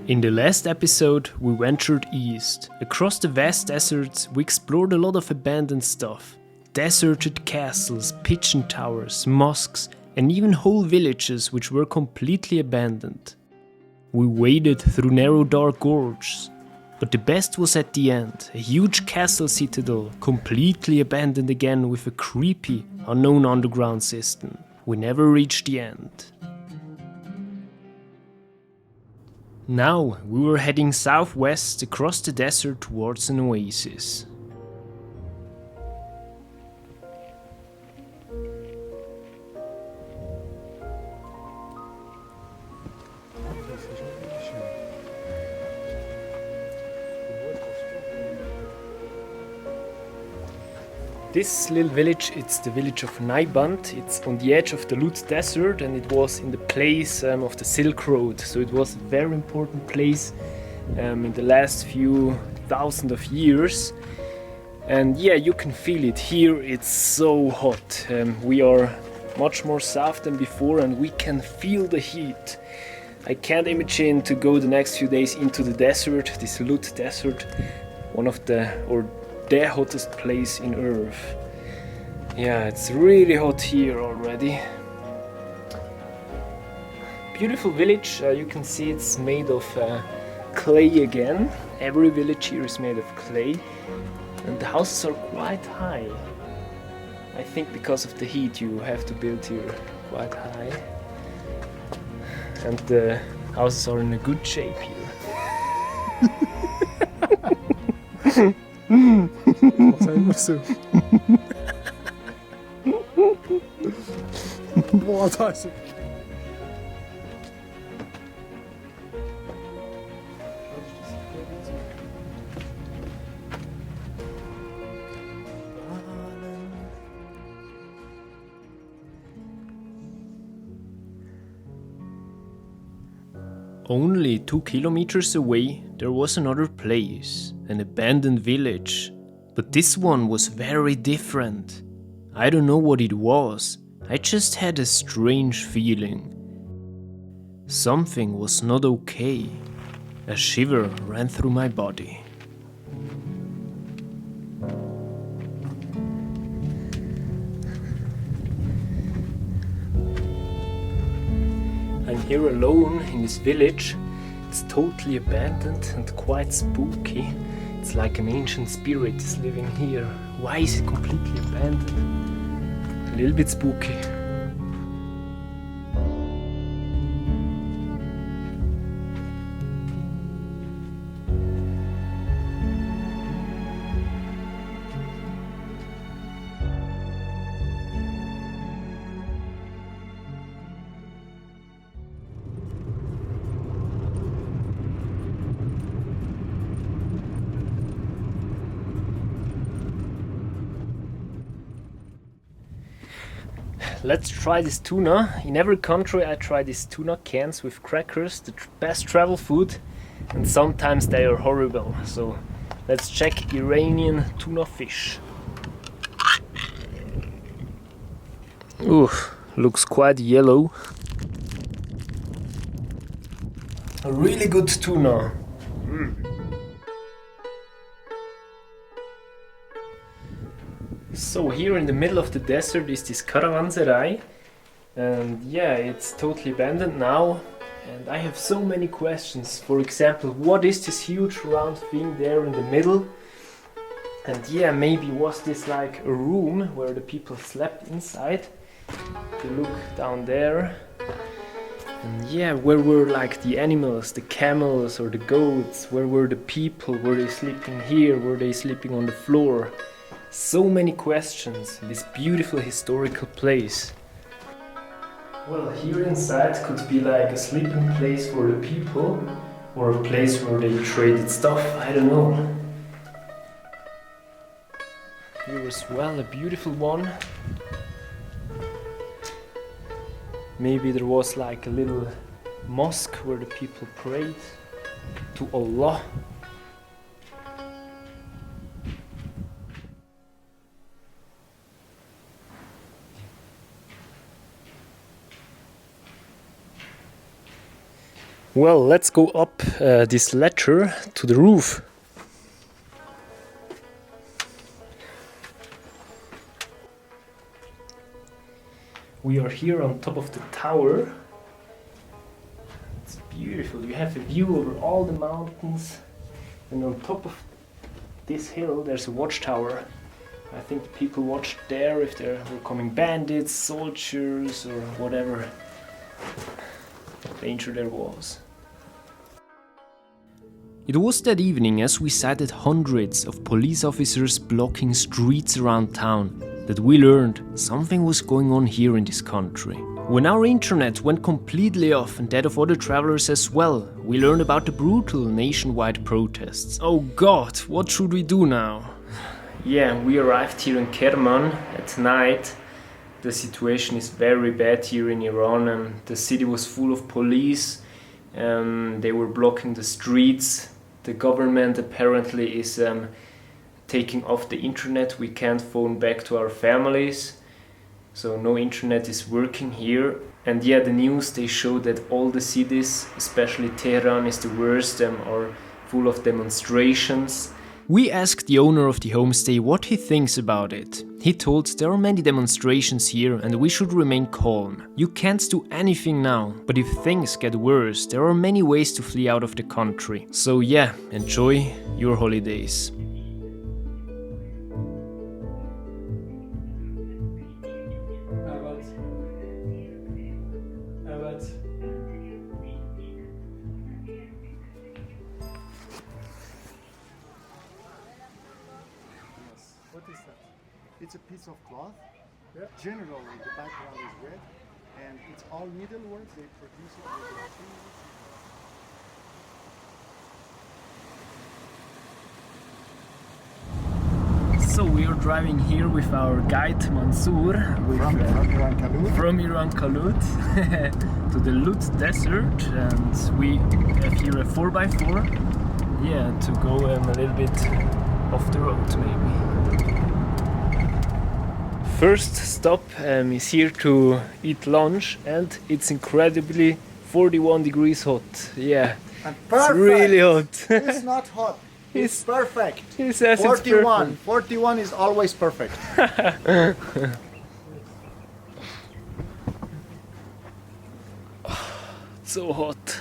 In the last episode, we ventured east. Across the vast deserts, we explored a lot of abandoned stuff. Deserted castles, pigeon towers, mosques, and even whole villages which were completely abandoned. We waded through narrow dark gorges. But the best was at the end, a huge castle citadel, completely abandoned again with a creepy, unknown underground system. We never reached the end. Now we were heading southwest across the desert towards an oasis. This little village, it's the village of Nayband. It's on the edge of the Lut Desert and it was in the place of the Silk Road. So it was a very important place in the last few thousand of years. And yeah, you can feel it here. It's so hot. We are much more south than before and we can feel the heat. I can't imagine to go the next few days into the desert, this Lut Desert, one of the hottest place in Earth. Yeah, it's really hot here already. Beautiful village, you can see it's made of clay again. Every village here is made of clay and the houses are quite high. I think because of the heat you have to build here quite high. And the houses are in a good shape here. Was immer so. Boah, da ist er. Only 2 kilometers away there was another place, an abandoned village. But this one was very different. I don't know what it was, I just had a strange feeling. Something was not okay. A shiver ran through my body. I'm here alone in this village. It's totally abandoned and quite spooky. It's like an ancient spirit is living here. Why is it completely abandoned? A little bit spooky. Let's try this tuna. In every country I try these tuna cans with crackers, the best travel food, and sometimes they are horrible. So let's check Iranian tuna fish. Ooh, looks quite yellow. A really good tuna. So here in the middle of the desert is this karawanserai, and yeah, it's totally abandoned now and I have so many questions. For example, what is this huge round thing there in the middle? And yeah, maybe was this like a room where the people slept inside? If you look down there, and yeah, where were like the animals, the camels or the goats? Where were the people? Were they sleeping here? Were they sleeping on the floor? So many questions in this beautiful historical place. Well, here inside could be like a sleeping place for the people or a place where they traded stuff, I don't know. Here as well, a beautiful one. Maybe there was like a little mosque where the people prayed to Allah. Well, let's go up this ladder to the roof. We are here on top of the tower. It's beautiful. You have a view over all the mountains, and on top of this hill there's a watchtower. I think the people watched there if there were coming bandits, soldiers, or whatever danger there was. It was that evening, as we sighted hundreds of police officers blocking streets around town, that we learned something was going on here in this country. When our internet went completely off, and that of other travelers as well, we learned about the brutal nationwide protests. Oh God, what should we do now? Yeah, we arrived here in Kerman at night. The situation is very bad here in Iran, and the city was full of police. They were blocking the streets. The government apparently is taking off the internet. We can't phone back to our families, so no internet is working here. And yeah, the news, they show that all the cities, especially Tehran is the worst, are full of demonstrations. We asked the owner of the homestay what he thinks about it. He told there are many demonstrations here and we should remain calm. You can't do anything now, but if things get worse, there are many ways to flee out of the country. So yeah, enjoy your holidays. What is that? It's a piece of cloth. Yeah. Generally, the background is red, and it's all needlework. They produce it with machines. So we are driving here with our guide Mansour from Iran Kalut to the Lut Desert, and we have here a 4x4, yeah, to go a little bit off the road maybe. First stop is here to eat lunch, and it's incredibly 41 degrees hot. Yeah, And it's really hot. It's not hot. It's perfect. He says 41. it's 41 is always perfect. so hot.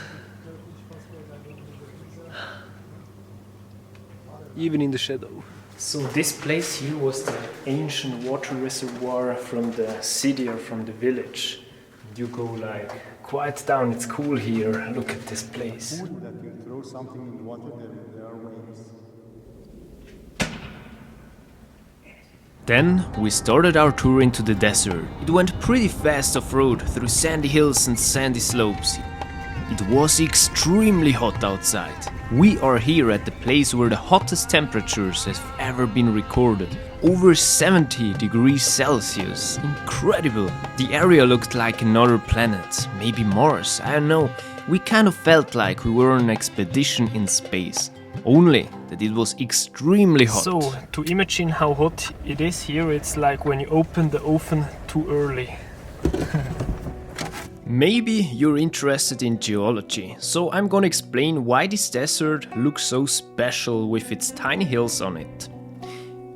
Even in the shadow. So this place here was the ancient water reservoir from the city or from the village. You go like quite down, it's cool here. Look at this place. That you throw something in the water, there are waves. Then we started our tour into the desert. It went pretty fast off-road through sandy hills and sandy slopes. It was extremely hot outside. We are here at the place where the hottest temperatures have ever been recorded. Over 70 degrees Celsius. Incredible. The area looked like another planet, maybe Mars, I don't know. We kind of felt like we were on an expedition in space. Only that it was extremely hot. So, to imagine how hot it is here, it's like when you open the oven too early. Maybe you're interested in geology, so I'm gonna explain why this desert looks so special with its tiny hills on it.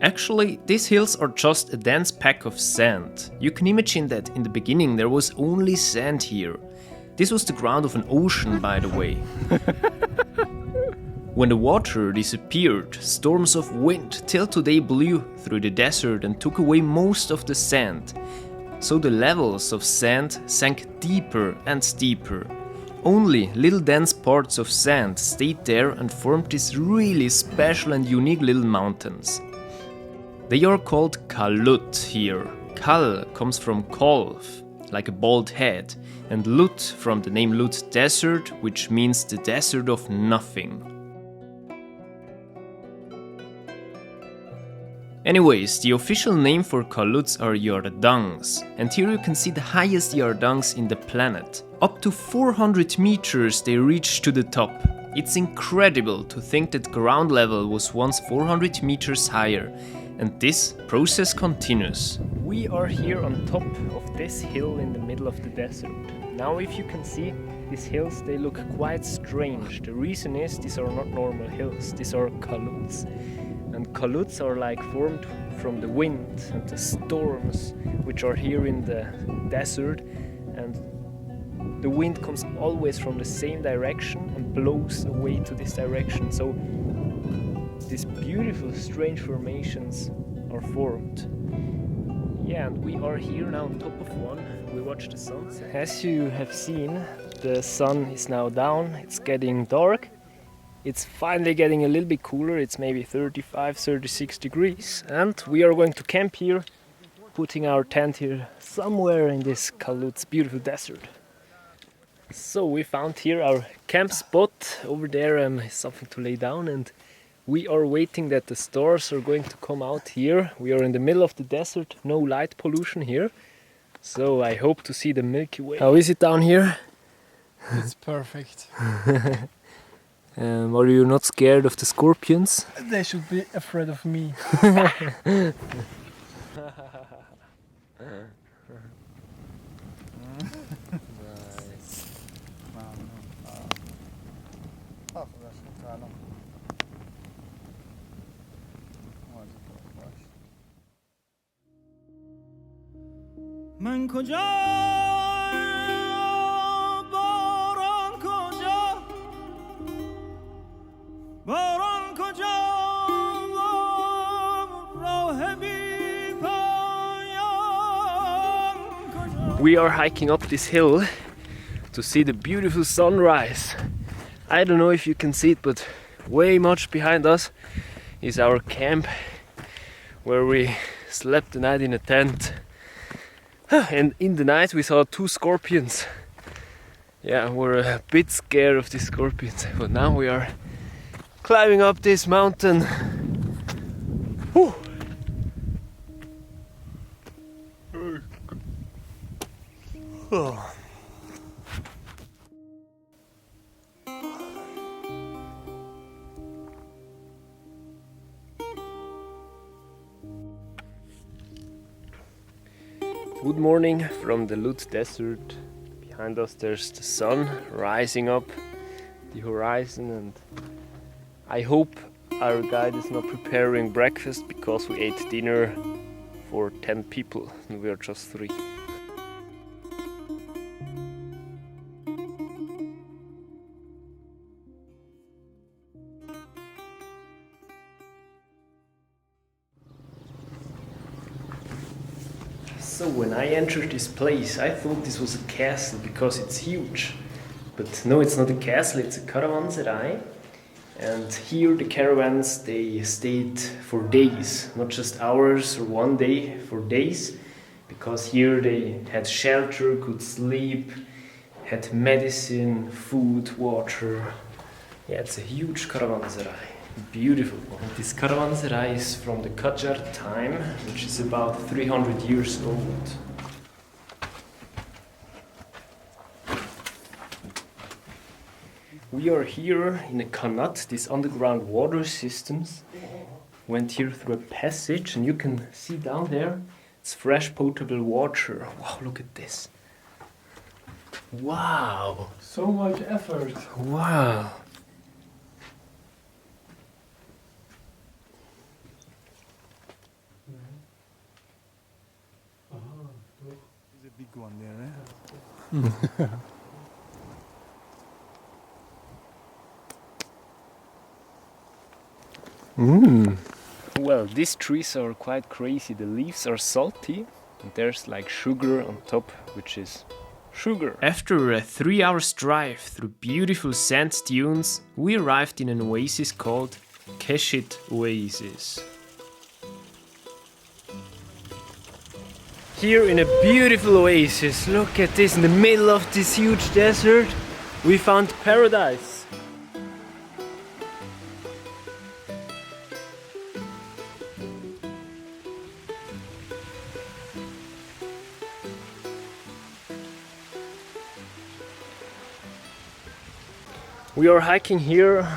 Actually, these hills are just a dense pack of sand. You can imagine that in the beginning there was only sand here. This was the ground of an ocean, by the way. When the water disappeared, storms of wind till today blew through the desert and took away most of the sand. So the levels of sand sank deeper and deeper. Only little dense parts of sand stayed there and formed these really special and unique little mountains. They are called Kalut here. Kal comes from kolf, like a bald head, and Lut from the name Lut Desert, which means the desert of nothing. Anyways, the official name for Kaluts are Yardangs, and here you can see the highest Yardangs in the planet. Up to 400 meters they reach to the top. It's incredible to think that ground level was once 400 meters higher, and this process continues. We are here on top of this hill in the middle of the desert. Now if you can see, these hills, they look quite strange. The reason is these are not normal hills, these are kaluts. And kaluts are like formed from the wind and the storms which are here in the desert, and the wind comes always from the same direction and blows away to this direction. So these beautiful strange formations are formed. Yeah, and we are here now on top of one. We watch the sunset. As you have seen, the sun is now down, it's getting dark. It's finally getting a little bit cooler, it's maybe 35, 36 degrees. And we are going to camp here, putting our tent here somewhere in this Kalut's beautiful desert. So we found here our camp spot. Over there is something to lay down, and we are waiting that the stars are going to come out here. We are in the middle of the desert, no light pollution here. So I hope to see the Milky Way. How is it down here? It's perfect. Are you not scared of the scorpions? They should be afraid of me. من کجا باران کجا باران کجا راه بی پایان کجا. We are hiking up this hill to see the beautiful sunrise. I don't know if you can see it, but way much behind us is our camp where we slept the night in a tent. And in the night we saw 2 scorpions. Yeah, we're a bit scared of these scorpions, but now we are climbing up this mountain. Whew. Oh. Good morning from the Lut Desert. Behind us there's the sun rising up the horizon, and I hope our guide is not preparing breakfast because we ate dinner for 10 people and we are just 3. So when I entered this place, I thought this was a castle because it's huge. But no, it's not a castle, it's a karawanserai. And here the caravans, they stayed for days, not just hours or one day, for days. Because here they had shelter, could sleep, had medicine, food, water. Yeah, it's a huge karawanserai. Beautiful. And this karawanserai is from the Qajar time, which is about 300 years old. We are here in a kanat, these underground water systems. Went here through a passage, and you can see down there, it's fresh potable water. Wow, look at this. Wow. So much effort. Wow. There's a big one there, eh? Well, these trees are quite crazy. The leaves are salty and there's like sugar on top, which is sugar. After a 3-hour drive through beautiful sand dunes, we arrived in an oasis called Keshit Oasis. Here in a beautiful oasis, look at this, in the middle of this huge desert, we found paradise. We are hiking here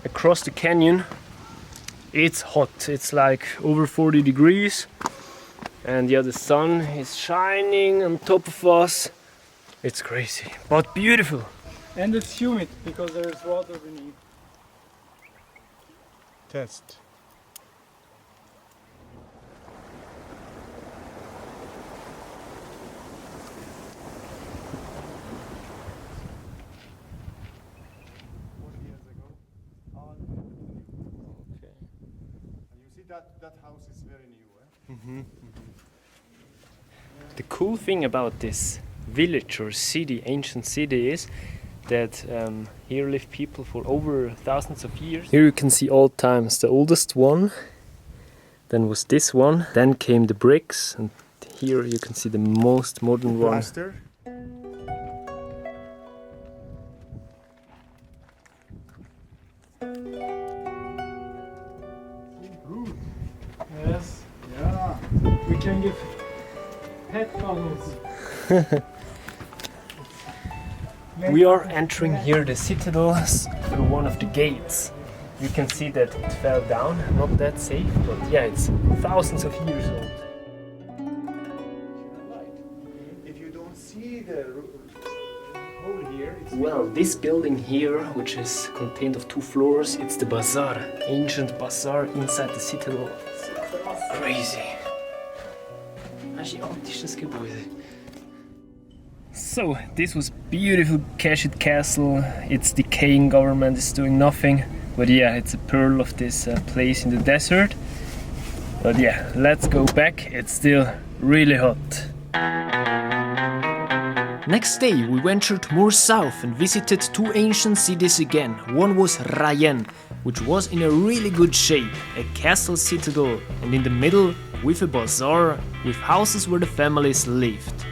across the canyon. It's hot, it's like over 40 degrees. And yeah, the sun is shining on top of us. It's crazy, but beautiful. And it's humid because there is water beneath. Test. And you see that house is very new, eh? The cool thing about this village or city, ancient city, is that here live people for over thousands of years. Here you can see old times. The oldest one, then was this one, then came the bricks, and here you can see the most modern one. Plaster. Good. Yes, Yeah. we can give headphones. We are entering here the citadel through one of the gates. You can see that it fell down, not that safe, but yeah, it's thousands of years old. If you don't see the hole here, it's Well, this building here, which is contained of 2 floors, it's the bazaar, ancient bazaar inside the citadel. Crazy. Asiatisches Gebäude. So, this was beautiful Keshit Castle. It's decaying, government is doing nothing. But yeah, it's a pearl of this place in the desert. But yeah, let's go back. It's still really hot. Next day we ventured more south and visited 2 ancient cities again. One was Rayen, which was in a really good shape, a castle citadel, and in the middle with a bazaar with houses where the families lived.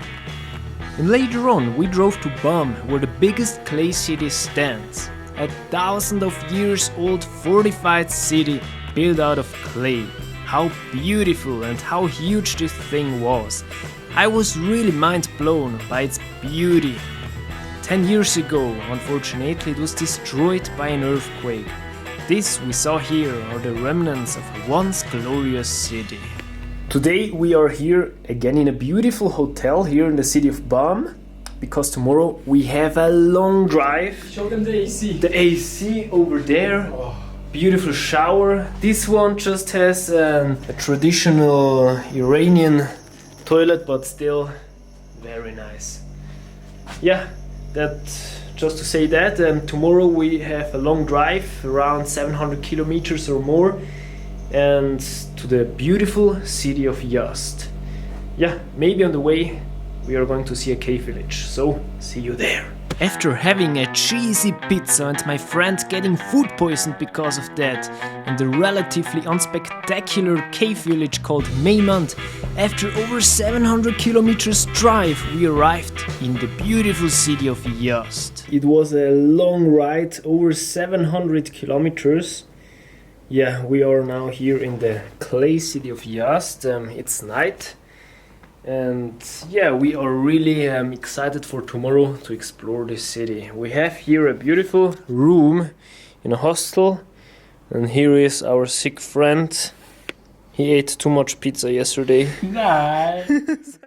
And later on we drove to Bam, where the biggest clay city stands. A 1,000 of years old fortified city built out of clay. How beautiful and how huge this thing was. I was really mind blown by its beauty. 10 years ago, unfortunately, it was destroyed by an earthquake. This we saw here are the remnants of a once glorious city. Today we are here again in a beautiful hotel here in the city of Bam, because tomorrow we have a long drive. Show them the AC. The AC over there. Beautiful shower. This one just has a traditional Iranian toilet, but still very nice. Yeah, that just to say that tomorrow we have a long drive, around 700 kilometers or more, and to the beautiful city of Yazd. Yeah, maybe on the way we are going to see a cave village, so see you there. After having a cheesy pizza and my friend getting food poisoned because of that, and the relatively unspectacular cave village called Meymand, after over 700 kilometers drive we arrived in the beautiful city of Yazd. It was a long ride, over 700 kilometers. Yeah, we are now here in the clay city of Yazd. It's night. And yeah, we are really excited for tomorrow to explore this city. We have here a beautiful room in a hostel, and here is our sick friend. He ate too much pizza yesterday. Nice.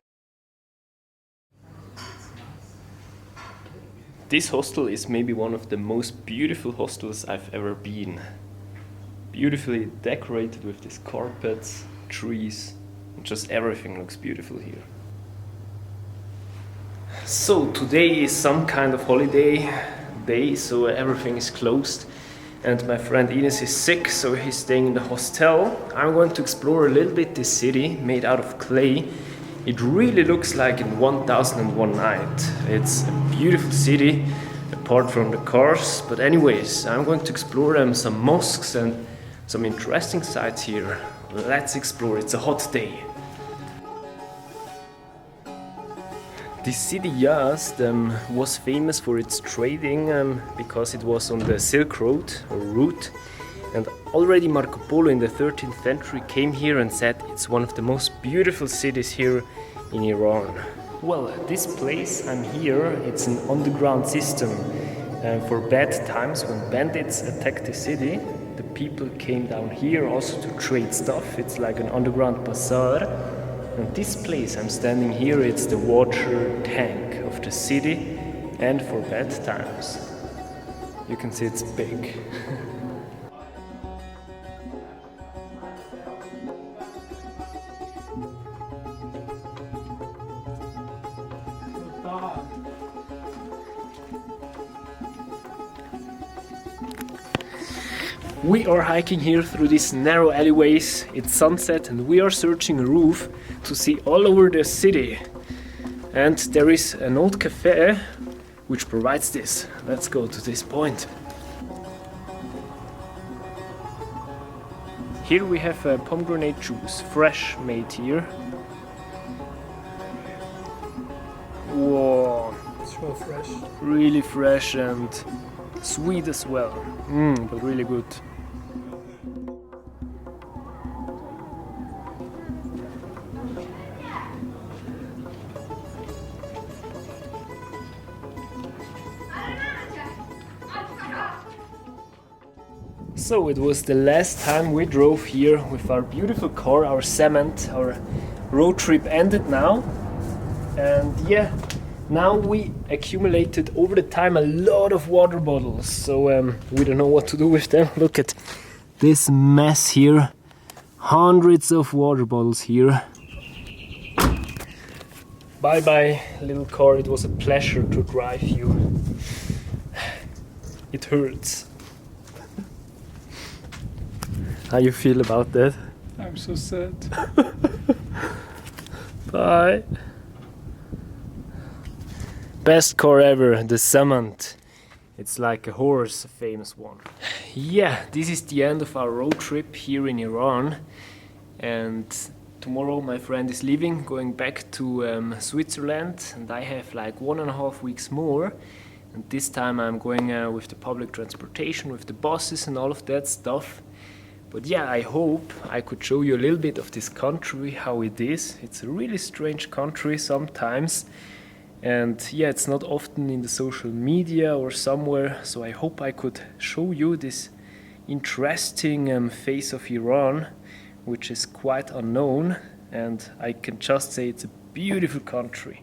This hostel is maybe one of the most beautiful hostels I've ever been. Beautifully decorated with these carpets, trees. Just everything looks beautiful here. So today is some kind of holiday day, so everything is closed, and my friend Ines is sick, so he's staying in the hostel. I'm going to explore a little bit this city made out of clay. It really looks like in 1001 Night. It's a beautiful city apart from the cars, but anyways, I'm going to explore some mosques and some interesting sites here. Let's explore. It's a hot day. This city Yazd was famous for its trading because it was on the Silk Road or route, and already Marco Polo in the 13th century came here and said it's one of the most beautiful cities here in Iran. Well, this place I'm here, it's an underground system. For bad times when bandits attacked the city, the people came down here also to trade stuff. It's like an underground bazaar. And this place I'm standing here, it's the water tank of the city, and for bad times. You can see it's big. We are hiking here through these narrow alleyways. It's sunset and we are searching a roof to see all over the city. And there is an old cafe which provides this. Let's go to this point. Here we have pomegranate juice, fresh made here. Whoa, So fresh. really fresh and sweet as well. But really good. So it was the last time we drove here with our beautiful car, our Samand. Our road trip ended now. And yeah, now we accumulated over the time a lot of water bottles. So we don't know what to do with them. Look at this mess here. Hundreds of water bottles here. Bye bye, little car. It was a pleasure to drive you. It hurts. How you feel about that? I'm so sad. Bye. Best car ever, the Samand. It's like a horse, a famous one. Yeah, this is the end of our road trip here in Iran. And tomorrow my friend is leaving, going back to Switzerland. And I have like 1.5 weeks more. And this time I'm going with the public transportation, with the buses and all of that stuff. But yeah, I hope I could show you a little bit of this country, how it is. It's a really strange country sometimes. And yeah, it's not often in the social media or somewhere. So I hope I could show you this interesting face of Iran, which is quite unknown. And I can just say it's a beautiful country.